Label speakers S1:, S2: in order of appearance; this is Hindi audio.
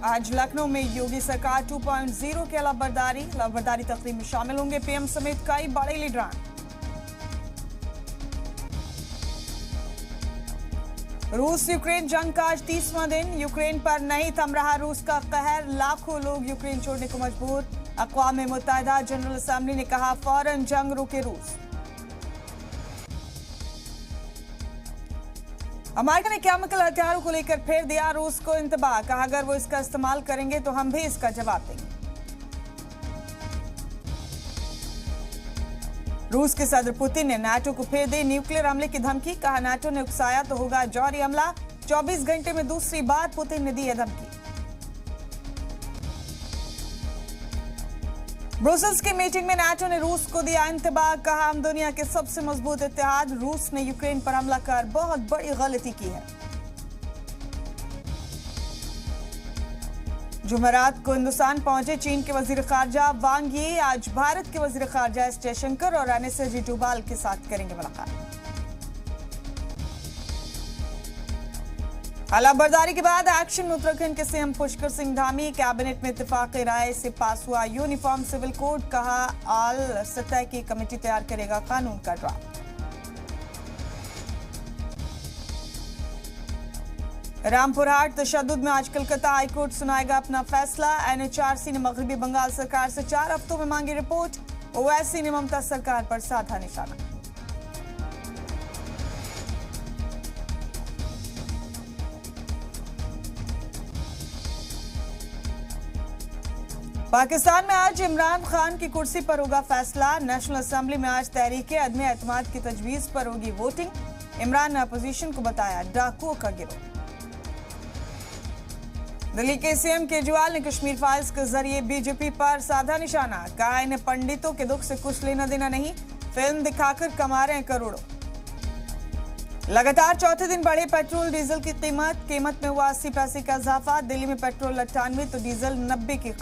S1: आज लखनऊ में योगी सरकार 2.0 के लवबरदारी तकरीब में शामिल होंगे पीएम समेत कई बड़े लीडरान। रूस यूक्रेन जंग का आज 30वां दिन। यूक्रेन पर नहीं थम रहा रूस का कहर, लाखों लोग यूक्रेन छोड़ने को मजबूर। अक़वाम मुत्तहिदा जनरल असेंबली ने कहा फौरन जंग रोके रूस। अमेरिका ने केमिकल हथियारों को लेकर फिर दिया रूस को इंतबाह, कहा अगर वो इसका इस्तेमाल करेंगे तो हम भी इसका जवाब देंगे। रूस के सदर पुतिन ने नाटो को फिर दी न्यूक्लियर हमले की धमकी, कहा नाटो ने उकसाया तो होगा जौहरी हमला। 24 घंटे में दूसरी बार पुतिन ने दी है धमकी। ब्रुसेल्स की मीटिंग में नाटो ने रूस को दिया इंतबाह, कहा हम दुनिया के सबसे मजबूत इत्तेहाद। रूस ने यूक्रेन पर हमला कर बहुत बड़ी गलती की है। जुमेरात को हिंदुस्तान पहुंचे चीन के वजीर खारजा वांग यी आज भारत के वजीर खारजा एस जयशंकर और एनएसजी डोभाल के साथ करेंगे मुलाकात। लवबरदारी के बाद एक्शन में उत्तराखंड के सीएम पुष्कर सिंह धामी, कैबिनेट में इत्तेफाक़ी राय से पास हुआ यूनिफॉर्म सिविल कोड, कहा आल सतह की कमेटी तैयार करेगा कानून का ड्राफ्ट। रामपुर हाट तशद्दुद में आज कलकत्ता हाईकोर्ट सुनाएगा अपना फैसला। एनएचआरसी ने मगरबी बंगाल सरकार से 4 हफ्तों में मांगी रिपोर्ट। ओवैसी ने ममता सरकार पर साधा निशाना। पाकिस्तान में आज इमरान खान की कुर्सी पर होगा फैसला। नेशनल असेंबली में आज तहरीक अदम एतमाद की तजवीज पर होगी वोटिंग। इमरान ने अपोजिशन को बताया डाकुओं का गिरोह। दिल्ली के सीएम केजरीवाल ने कश्मीर फाइल्स के जरिए बीजेपी पर साधा निशाना, कहा इन्हें पंडितों के दुख से कुछ लेना देना नहीं, फिल्म दिखाकर कमा रहे हैं करोड़ों। लगातार चौथे दिन बढ़े पेट्रोल डीजल की कीमत में हुआ 80 पैसे का इजाफा। दिल्ली में पेट्रोल 98 तो डीजल 90 की